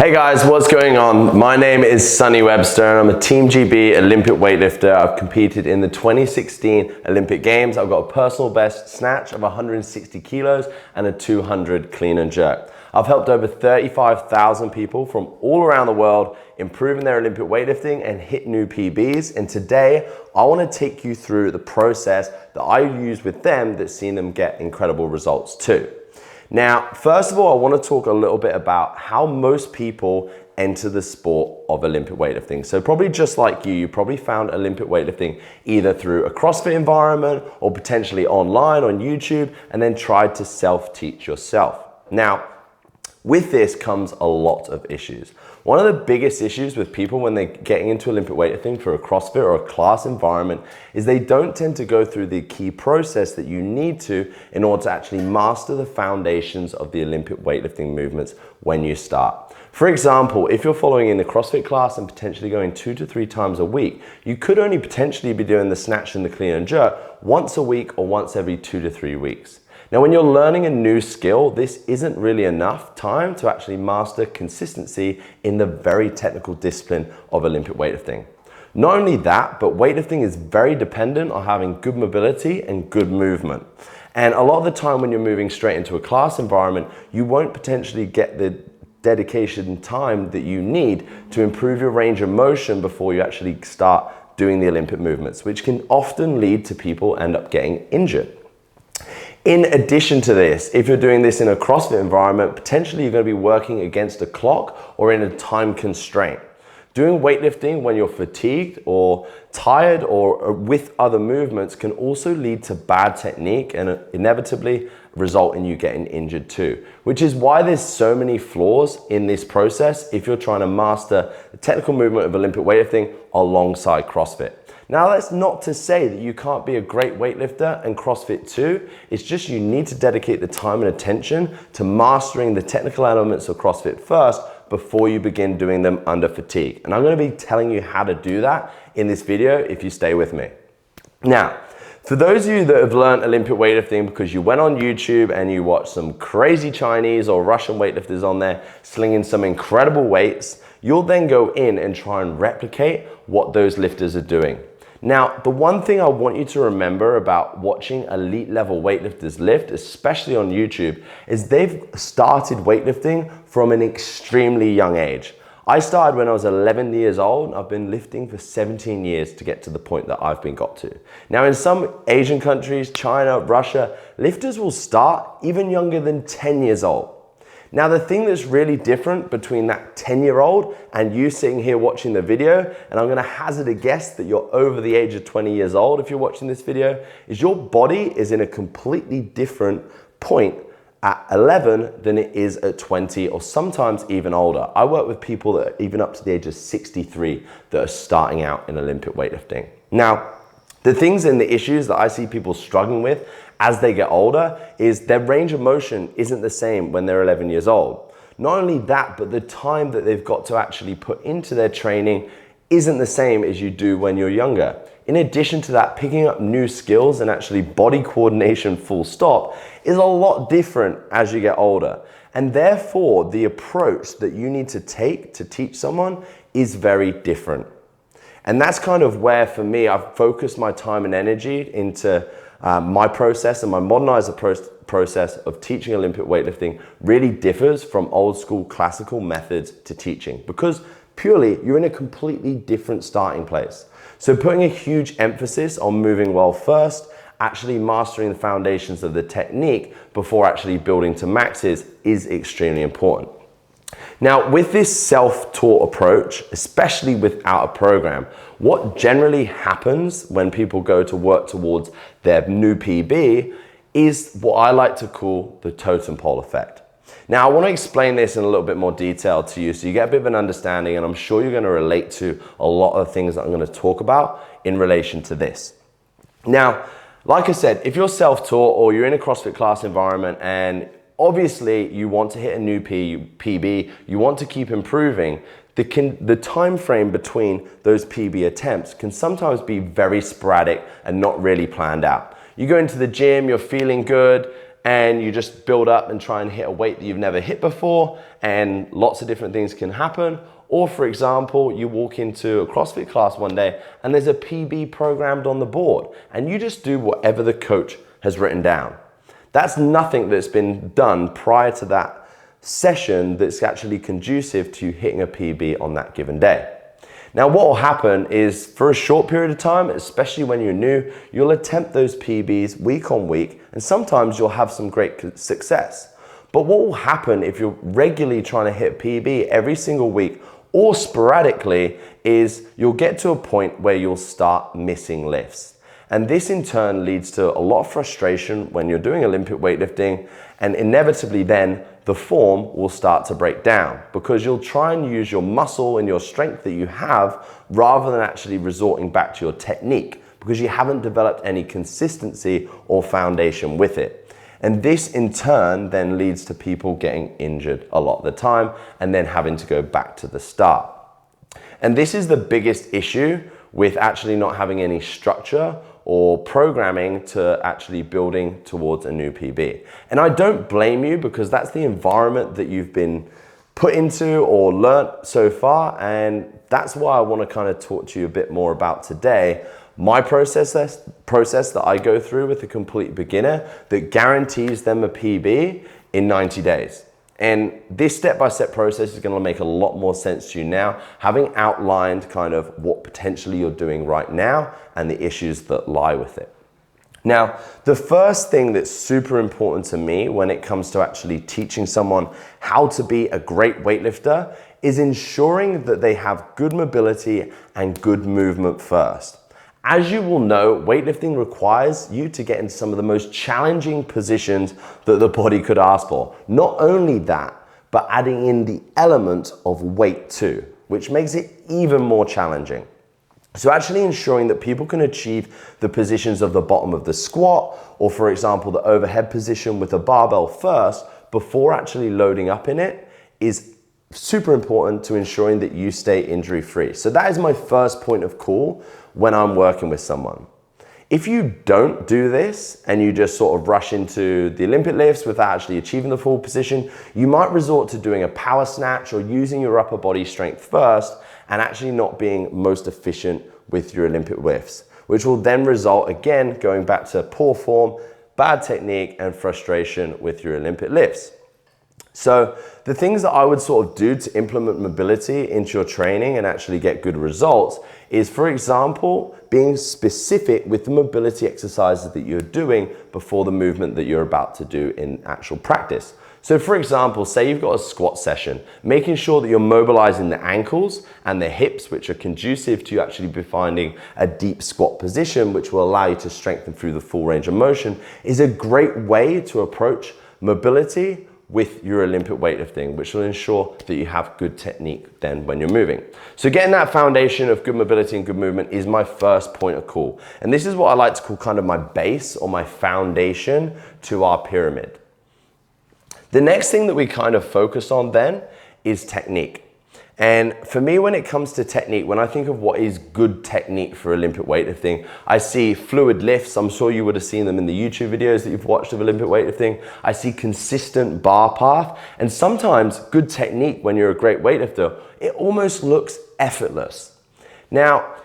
Hey guys, what's going on? My name is Sonny Webster and I'm a Team GB Olympic weightlifter. I've competed in the 2016 Olympic Games. I've got a personal best snatch of 160 kilos and a 200 clean and jerk. I've helped over 35,000 people from all around the world improve in their Olympic weightlifting and hit new PBs. And today, I want to take you through the process that I use with them that's seen them get incredible results too. Now, first of all, I want to talk a little bit about how most people enter the sport of Olympic weightlifting. So probably just like you probably found Olympic weightlifting either through a CrossFit environment or potentially online on YouTube and then tried to self-teach yourself. Now, with this comes a lot of issues. One of the biggest issues with people when they're getting into Olympic weightlifting for a CrossFit or a class environment is they don't tend to go through the key process that you need to in order to actually master the foundations of the Olympic weightlifting movements when you start. For example, if you're following in a CrossFit class and potentially going 2 to 3 times a week, you could only potentially be doing the snatch and the clean and jerk once a week or once every 2 to 3 weeks. Now, when you're learning a new skill, this isn't really enough time to actually master consistency in the very technical discipline of Olympic weightlifting. Not only that, but weightlifting is very dependent on having good mobility and good movement. And a lot of the time when you're moving straight into a class environment, you won't potentially get the dedication and time that you need to improve your range of motion before you actually start doing the Olympic movements, which can often lead to people end up getting injured. In addition to this, if you're doing this in a CrossFit environment, potentially you're going to be working against a clock or in a time constraint. Doing weightlifting when you're fatigued or tired or with other movements can also lead to bad technique and inevitably result in you getting injured too, which is why there's so many flaws in this process if you're trying to master the technical movement of Olympic weightlifting alongside CrossFit. Now, that's not to say that you can't be a great weightlifter and CrossFit too. It's just you need to dedicate the time and attention to mastering the technical elements of CrossFit first before you begin doing them under fatigue. And I'm going to be telling you how to do that in this video if you stay with me. Now, for those of you that have learned Olympic weightlifting because you went on YouTube and you watched some crazy Chinese or Russian weightlifters on there slinging some incredible weights, you'll then go in and try and replicate what those lifters are doing. Now, the one thing I want you to remember about watching elite level weightlifters lift, especially on YouTube, is they've started weightlifting from an extremely young age. I started when I was 11 years old, and I've been lifting for 17 years to get to the point that I've been got to. Now, in some Asian countries, China, Russia, lifters will start even younger than 10 years old. Now, the thing that's really different between that 10-year-old and you sitting here watching the video, and I'm gonna hazard a guess that you're over the age of 20 years old if you're watching this video, is your body is in a completely different point at 11 than it is at 20 or sometimes even older. I work with people that are even up to the age of 63 that are starting out in Olympic weightlifting. Now, the things and the issues that I see people struggling with as they get older is their range of motion isn't the same when they're 11 years old. Not only that, but the time that they've got to actually put into their training isn't the same as you do when you're younger. In addition to that, picking up new skills and actually body coordination full stop is a lot different as you get older. And therefore, the approach that you need to take to teach someone is very different. And that's kind of where, for me, I've focused my time and energy into my process, and my modernized process of teaching Olympic weightlifting really differs from old school classical methods to teaching because purely you're in a completely different starting place. So putting a huge emphasis on moving well first, actually mastering the foundations of the technique before actually building to maxes is extremely important. Now, with this self-taught approach, especially without a program, what generally happens when people go to work towards their new PB is what I like to call the totem pole effect. Now, I want to explain this in a little bit more detail to you so you get a bit of an understanding, and I'm sure you're going to relate to a lot of things that I'm going to talk about in relation to this. Now, like I said, if you're self-taught or you're in a CrossFit class environment and obviously you want to hit a new PB, you want to keep improving, the time frame between those PB attempts can sometimes be very sporadic and not really planned out. You go into the gym, you're feeling good, and you just build up and try and hit a weight that you've never hit before, and lots of different things can happen. Or for example, you walk into a CrossFit class one day and there's a PB programmed on the board, and you just do whatever the coach has written down. That's nothing that's been done prior to that session that's actually conducive to hitting a PB on that given day. Now what will happen is, for a short period of time, especially when you're new, you'll attempt those PBs week on week, and sometimes you'll have some great success. But what will happen if you're regularly trying to hit PB every single week or sporadically is you'll get to a point where you'll start missing lifts. And this in turn leads to a lot of frustration when you're doing Olympic weightlifting, and inevitably then the form will start to break down because you'll try and use your muscle and your strength that you have rather than actually resorting back to your technique because you haven't developed any consistency or foundation with it. And this in turn then leads to people getting injured a lot of the time and then having to go back to the start. And this is the biggest issue with actually not having any structure or programming to actually building towards a new PB. And I don't blame you because that's the environment that you've been put into or learnt so far, and that's why I want to kind of talk to you a bit more about today. My process that I go through with a complete beginner that guarantees them a PB in 90 days. And this step-by-step process is going to make a lot more sense to you now, having outlined kind of what potentially you're doing right now and the issues that lie with it. Now, the first thing that's super important to me when it comes to actually teaching someone how to be a great weightlifter is ensuring that they have good mobility and good movement first. As you will know, weightlifting requires you to get into some of the most challenging positions that the body could ask for. Not only that, but adding in the element of weight too, which makes it even more challenging. So actually ensuring that people can achieve the positions of the bottom of the squat, or for example, the overhead position with a barbell first, before actually loading up in it, is super important to ensuring that you stay injury free. So that is my first point of call when I'm working with someone. If you don't do this and you just sort of rush into the Olympic lifts without actually achieving the full position, you might resort to doing a power snatch or using your upper body strength first and actually not being most efficient with your Olympic lifts, which will then result, again, going back to poor form, bad technique, and frustration with your Olympic lifts. So the things that I would sort of do to implement mobility into your training and actually get good results is, for example, being specific with the mobility exercises that you're doing before the movement that you're about to do in actual practice. So for example, say you've got a squat session, making sure that you're mobilizing the ankles and the hips, which are conducive to you actually be finding a deep squat position, which will allow you to strengthen through the full range of motion, is a great way to approach mobility with your Olympic weightlifting, which will ensure that you have good technique then when you're moving. So getting that foundation of good mobility and good movement is my first point of call. And this is what I like to call kind of my base or my foundation to our pyramid. The next thing that we kind of focus on then is technique. And for me, when it comes to technique, when I think of what is good technique for Olympic weightlifting, I see fluid lifts. I'm sure you would have seen them in the YouTube videos that you've watched of Olympic weightlifting. I see consistent bar path, and sometimes good technique when you're a great weightlifter, it almost looks effortless. Now,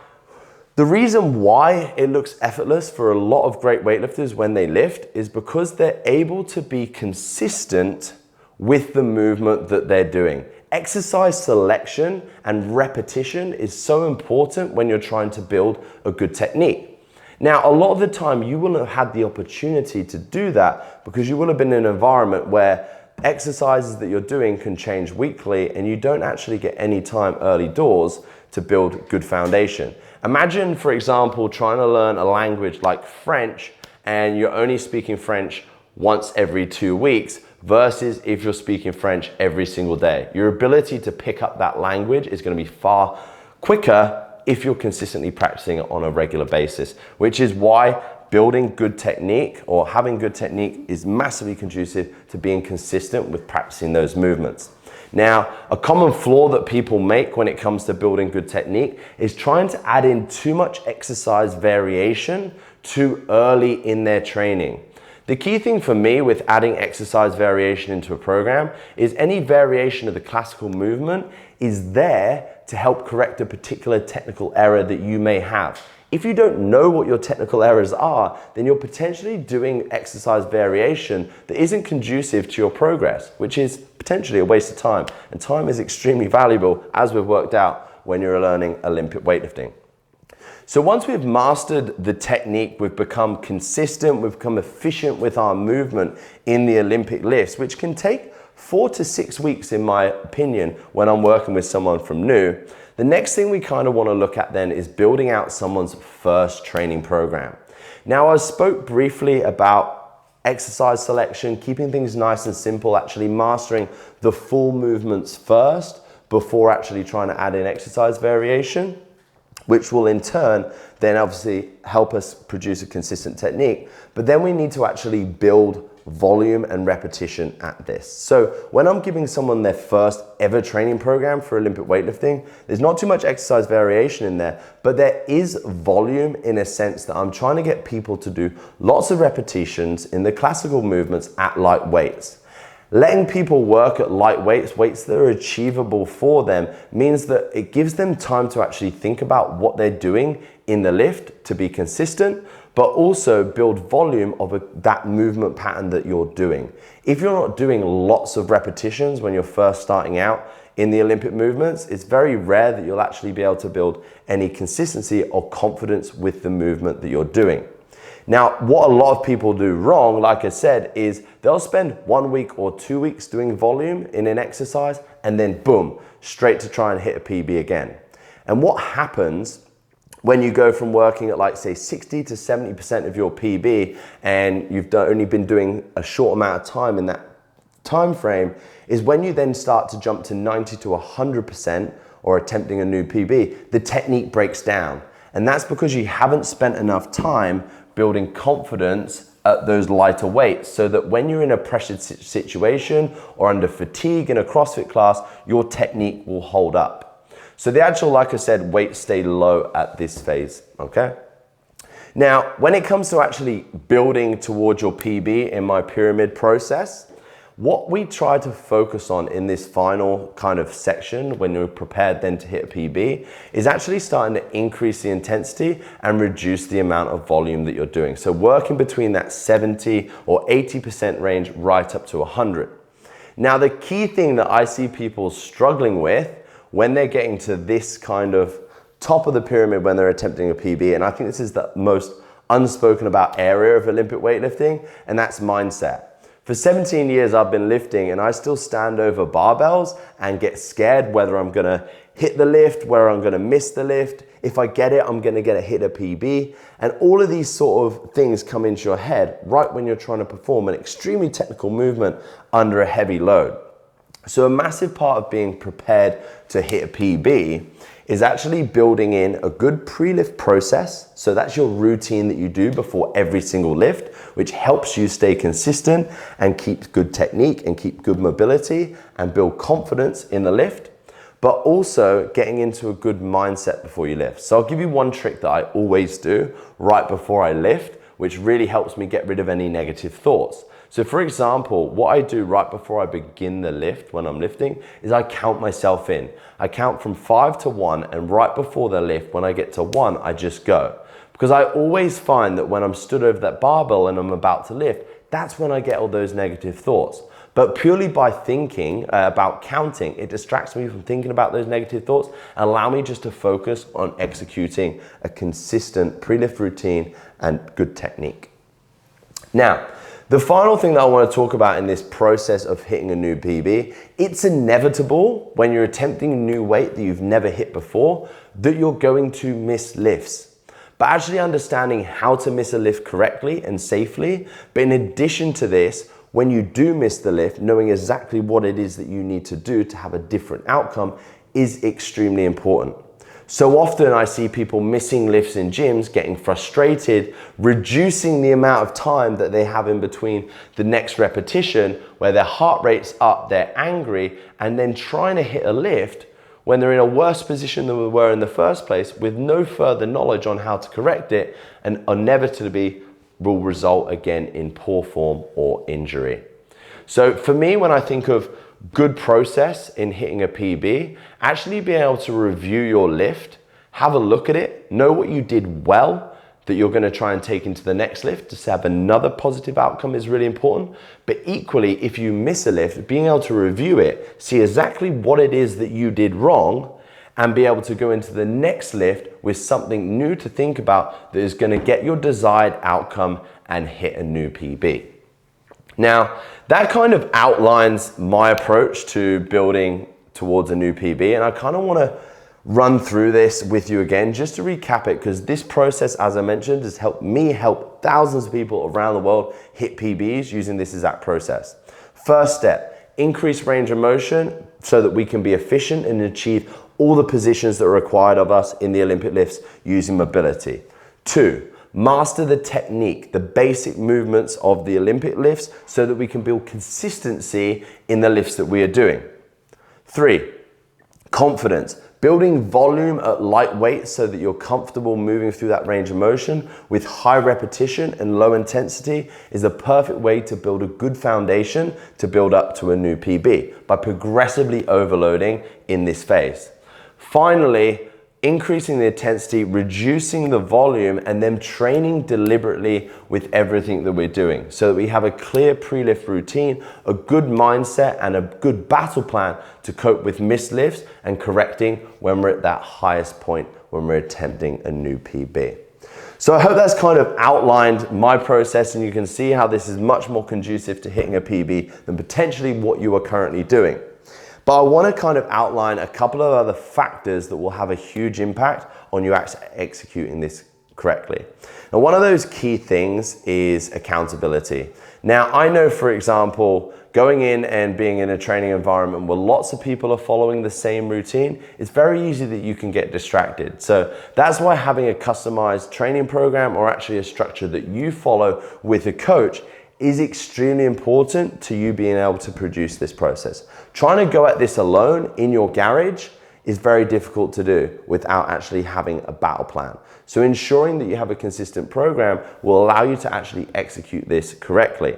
the reason why it looks effortless for a lot of great weightlifters when they lift is because they're able to be consistent with the movement that they're doing. Exercise selection and repetition is so important when you're trying to build a good technique. Now, a lot of the time you will have had the opportunity to do that because you will have been in an environment where exercises that you're doing can change weekly and you don't actually get any time early doors to build good foundation. Imagine, for example, trying to learn a language like French and you're only speaking French once every 2 weeks versus if you're speaking French every single day. Your ability to pick up that language is going to be far quicker if you're consistently practicing it on a regular basis, which is why building good technique or having good technique is massively conducive to being consistent with practicing those movements. Now, a common flaw that people make when it comes to building good technique is trying to add in too much exercise variation too early in their training. The key thing for me with adding exercise variation into a program is any variation of the classical movement is there to help correct a particular technical error that you may have. If you don't know what your technical errors are, then you're potentially doing exercise variation that isn't conducive to your progress, which is potentially a waste of time. And time is extremely valuable, as we've worked out when you're learning Olympic weightlifting. So once we've mastered the technique, we've become consistent, we've become efficient with our movement in the Olympic lifts, which can take 4 to 6 weeks in my opinion when I'm working with someone from new. The next thing we kind of want to look at then is building out someone's first training program. Now, I spoke briefly about exercise selection, keeping things nice and simple, actually mastering the full movements first before actually trying to add in exercise variation, which will in turn then obviously help us produce a consistent technique. But then we need to actually build volume and repetition at this. So when I'm giving someone their first ever training program for Olympic weightlifting, there's not too much exercise variation in there, but there is volume in a sense that I'm trying to get people to do lots of repetitions in the classical movements at light weights. Letting people work at light weights, weights that are achievable for them, means that it gives them time to actually think about what they're doing in the lift to be consistent, but also build volume of that movement pattern that you're doing. If you're not doing lots of repetitions when you're first starting out in the Olympic movements, it's very rare that you'll actually be able to build any consistency or confidence with the movement that you're doing. Now, what a lot of people do wrong, like I said, is they'll spend 1 week or 2 weeks doing volume in an exercise and then boom, straight to try and hit a PB again. And what happens when you go from working at like say 60 to 70% of your PB and you've only been doing a short amount of time in that time frame is when you then start to jump to 90 to 100% or attempting a new PB, the technique breaks down. And that's because you haven't spent enough time building confidence at those lighter weights so that when you're in a pressured situation or under fatigue in a CrossFit class, your technique will hold up. So the actual, like I said, weights stay low at this phase, okay? Now, when it comes to actually building towards your PB in my pyramid process, what we try to focus on in this final kind of section when you're prepared then to hit a PB is actually starting to increase the intensity and reduce the amount of volume that you're doing. So working between that 70 or 80% range right up to 100. Now, the key thing that I see people struggling with when they're getting to this kind of top of the pyramid when they're attempting a PB, and I think this is the most unspoken about area of Olympic weightlifting, and that's mindset. For 17 years I've been lifting and I still stand over barbells and get scared whether I'm gonna hit the lift, whether I'm gonna miss the lift. If I get it, I'm gonna get a hit a PB. And all of these sort of things come into your head right when you're trying to perform an extremely technical movement under a heavy load. So a massive part of being prepared to hit a PB is actually building in a good pre-lift process. So that's your routine that you do before every single lift, which helps you stay consistent and keep good technique and keep good mobility and build confidence in the lift, but also getting into a good mindset before you lift. So I'll give you one trick that I always do right before I lift, which really helps me get rid of any negative thoughts. So for example, what I do right before I begin the lift when I'm lifting is I count myself in. I count from 5 to 1, and right before the lift, when I get to 1, I just go. Because I always find that when I'm stood over that barbell and I'm about to lift, that's when I get all those negative thoughts. But purely by thinking about counting, it distracts me from thinking about those negative thoughts and allow me just to focus on executing a consistent pre-lift routine and good technique. Now, the final thing that I want to talk about in this process of hitting a new PB, it's inevitable when you're attempting a new weight that you've never hit before that you're going to miss lifts. But actually understanding how to miss a lift correctly and safely, but in addition to this, when you do miss the lift, knowing exactly what it is that you need to do to have a different outcome is extremely important. So often I see people missing lifts in gyms, getting frustrated, reducing the amount of time that they have in between the next repetition, where their heart rate's up, they're angry, and then trying to hit a lift when they're in a worse position than we were in the first place with no further knowledge on how to correct it, and inevitably will result again in poor form or injury. So for me, when I think of good process in hitting a PB, actually being able to review your lift, have a look at it, know what you did well that you're going to try and take into the next lift to have another positive outcome is really important. But equally, if you miss a lift, being able to review it, see exactly what it is that you did wrong, and be able to go into the next lift with something new to think about that is going to get your desired outcome and hit a new PB. Now, that kind of outlines my approach to building towards a new PB, and I kind of want to run through this with you again just to recap it, because this process, as I mentioned, has helped me help thousands of people around the world hit PBs using this exact process. First step, increase range of motion so that we can be efficient and achieve all the positions that are required of us in the Olympic lifts using mobility. 2, master the technique, the basic movements of the Olympic lifts so that we can build consistency in the lifts that we are doing. 3, confidence, building volume at light weight so that you're comfortable moving through that range of motion with high repetition and low intensity is a perfect way to build a good foundation to build up to a new PB by progressively overloading in this phase. Finally, increasing the intensity, reducing the volume, and then training deliberately with everything that we're doing so that we have a clear pre-lift routine, a good mindset, and a good battle plan to cope with missed lifts and correcting when we're at that highest point when we're attempting a new PB. So I hope that's kind of outlined my process, and you can see how this is much more conducive to hitting a PB than potentially what you are currently doing. But I want to kind of outline a couple of other factors that will have a huge impact on you executing this correctly. And one of those key things is accountability. Now, I know, for example, going in and being in a training environment where lots of people are following the same routine, it's very easy that you can get distracted. So that's why having a customized training program, or actually a structure that you follow with a coach, is extremely important to you being able to produce this process. Trying to go at this alone in your garage is very difficult to do without actually having a battle plan. So ensuring that you have a consistent program will allow you to actually execute this correctly.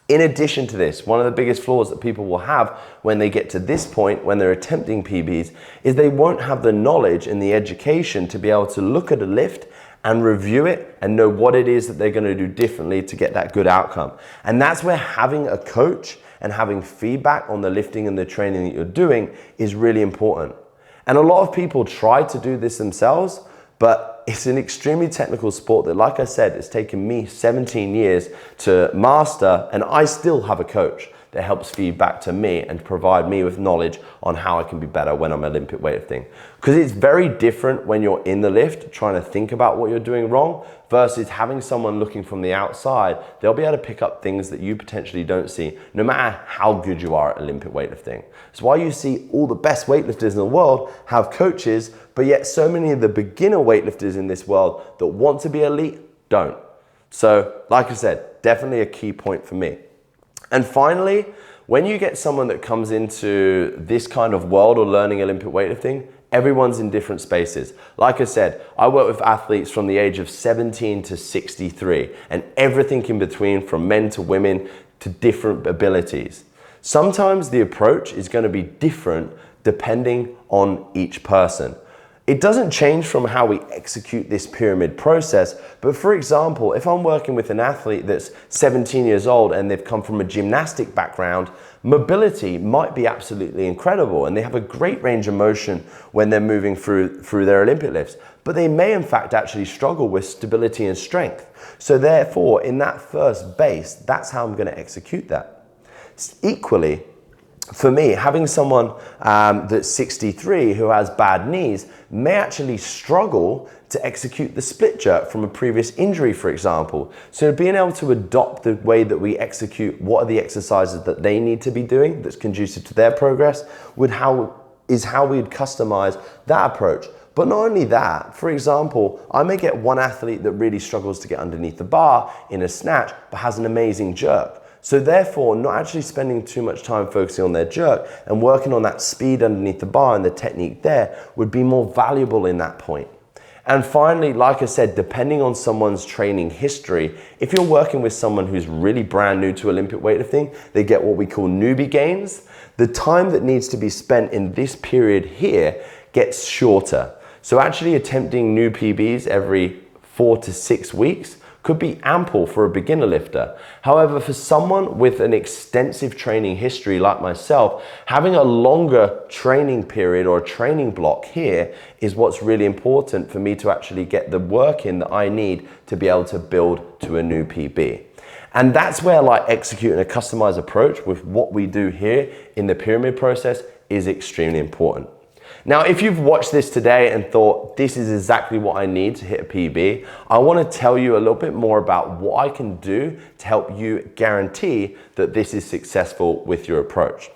In addition to this, one of the biggest flaws that people will have when they get to this point, when they're attempting PBs, is they won't have the knowledge and the education to be able to look at a lift and review it and know what it is that they're going to do differently to get that good outcome. And that's where having a coach and having feedback on the lifting and the training that you're doing is really important. And a lot of people try to do this themselves, but it's an extremely technical sport that, like I said, it's taken me 17 years to master, and I still have a coach that helps feed back to me and provide me with knowledge on how I can be better when I'm Olympic weightlifting. Because it's very different when you're in the lift trying to think about what you're doing wrong versus having someone looking from the outside. They'll be able to pick up things that you potentially don't see, no matter how good you are at Olympic weightlifting. It's why you see all the best weightlifters in the world have coaches, but yet so many of the beginner weightlifters in this world that want to be elite don't. So, like I said, definitely a key point for me. And finally, when you get someone that comes into this kind of world or learning Olympic weightlifting, everyone's in different spaces. Like I said, I work with athletes from the age of 17 to 63 and everything in between, from men to women to different abilities. Sometimes the approach is going to be different depending on each person. It doesn't change from how we execute this pyramid process, but for example, if I'm working with an athlete that's 17 years old and they've come from a gymnastic background, mobility might be absolutely incredible and they have a great range of motion when they're moving through their Olympic lifts, but they may in fact actually struggle with stability and strength. So therefore, in that first base, that's how I'm going to execute that. Equally, for me, having someone that's 63 who has bad knees may actually struggle to execute the split jerk from a previous injury, for example. So being able to adopt the way that we execute what are the exercises that they need to be doing that's conducive to their progress is how we'd customize that approach. But not only that, for example, I may get one athlete that really struggles to get underneath the bar in a snatch, but has an amazing jerk. So therefore, not actually spending too much time focusing on their jerk and working on that speed underneath the bar and the technique there would be more valuable in that point. And finally, like I said, depending on someone's training history, if you're working with someone who's really brand new to Olympic weightlifting, they get what we call newbie gains. The time that needs to be spent in this period here gets shorter. So actually attempting new PBs every 4 to 6 weeks could be ample for a beginner lifter. However, for someone with an extensive training history like myself, having a longer training period or a training block here is what's really important for me to actually get the work in that I need to be able to build to a new PB. And that's where like executing a customized approach with what we do here in the pyramid process is extremely important. Now, if you've watched this today and thought, this is exactly what I need to hit a PB, I want to tell you a little bit more about what I can do to help you guarantee that this is successful with your approach.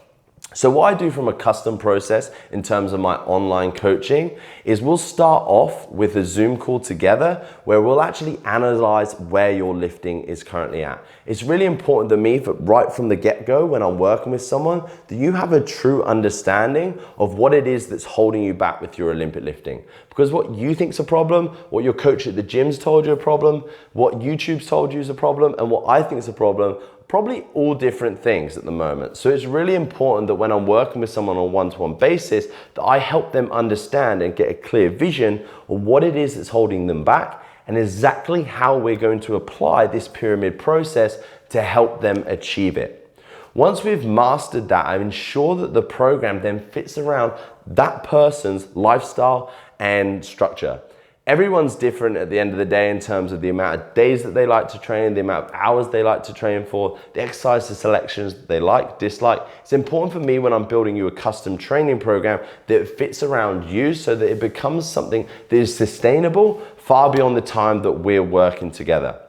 So what I do from a custom process in terms of my online coaching is we'll start off with a Zoom call together where we'll actually analyze where your lifting is currently at. It's really important to me that right from the get-go when I'm working with someone that you have a true understanding of what it is that's holding you back with your Olympic lifting. Because what you think's a problem, what your coach at the gym's told you a problem, what YouTube's told you is a problem, and what I think is a problem, probably all different things at the moment. So it's really important that when I'm working with someone on a one-to-one basis, that I help them understand and get a clear vision of what it is that's holding them back and exactly how we're going to apply this pyramid process to help them achieve it. Once we've mastered that, I ensure that the program then fits around that person's lifestyle and structure. Everyone's different at the end of the day in terms of the amount of days that they like to train, the amount of hours they like to train for, the exercise selections that they like, dislike. It's important for me when I'm building you a custom training program that it fits around you so that it becomes something that is sustainable far beyond the time that we're working together.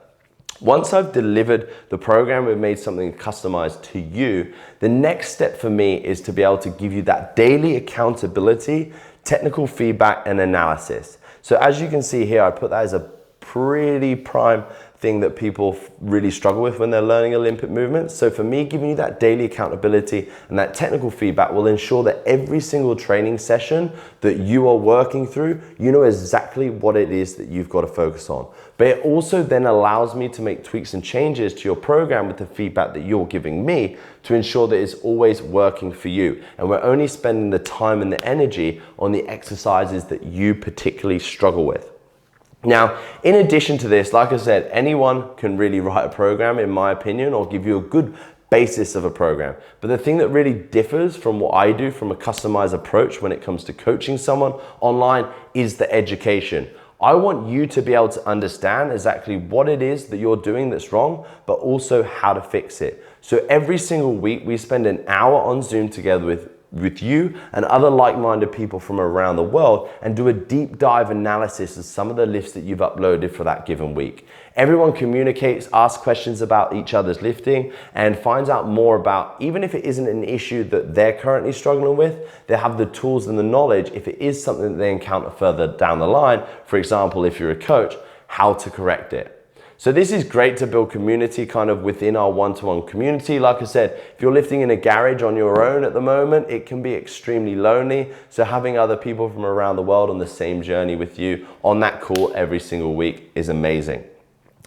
Once I've delivered the program, we've made something customized to you, the next step for me is to be able to give you that daily accountability, technical feedback, and analysis. So as you can see here, I put that as a pretty prime thing that people really struggle with when they're learning Olympic movements. So for me, giving you that daily accountability and that technical feedback will ensure that every single training session that you are working through, you know exactly what it is that you've got to focus on. But it also then allows me to make tweaks and changes to your program with the feedback that you're giving me to ensure that it's always working for you. And we're only spending the time and the energy on the exercises that you particularly struggle with. Now, in addition to this, like I said, anyone can really write a program, in my opinion, or give you a good basis of a program. But the thing that really differs from what I do from a customized approach when it comes to coaching someone online is the education. I want you to be able to understand exactly what it is that you're doing that's wrong, but also how to fix it. So every single week, we spend an hour on Zoom together with you and other like-minded people from around the world and do a deep dive analysis of some of the lifts that you've uploaded for that given week. Everyone communicates, asks questions about each other's lifting and finds out more about, even if it isn't an issue that they're currently struggling with, they have the tools and the knowledge if it is something that they encounter further down the line, for example, if you're a coach, how to correct it. So this is great to build community kind of within our one-to-one community. Like I said, if you're lifting in a garage on your own at the moment, it can be extremely lonely. So having other people from around the world on the same journey with you on that call every single week is amazing.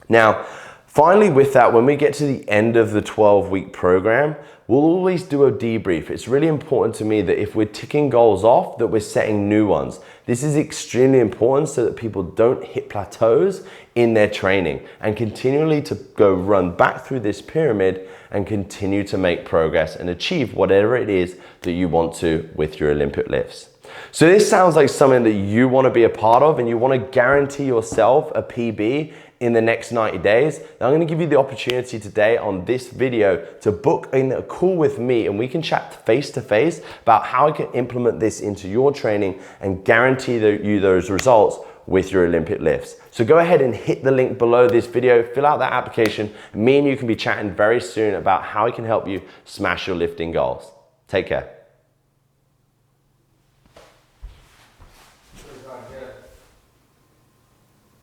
Now, finally with that, when we get to the end of the 12-week program, we'll always do a debrief. It's really important to me that if we're ticking goals off, that we're setting new ones. This is extremely important so that people don't hit plateaus in their training and continually to go run back through this pyramid and continue to make progress and achieve whatever it is that you want to with your Olympic lifts. So this sounds like something that you want to be a part of and you want to guarantee yourself a PB in the next 90 days. Now I'm going to give you the opportunity today on this video to book in a call with me and we can chat face to face about how I can implement this into your training and guarantee you those results with your Olympic lifts. So go ahead and hit the link below this video, fill out that application. Me and you can be chatting very soon about how I can help you smash your lifting goals. Take care.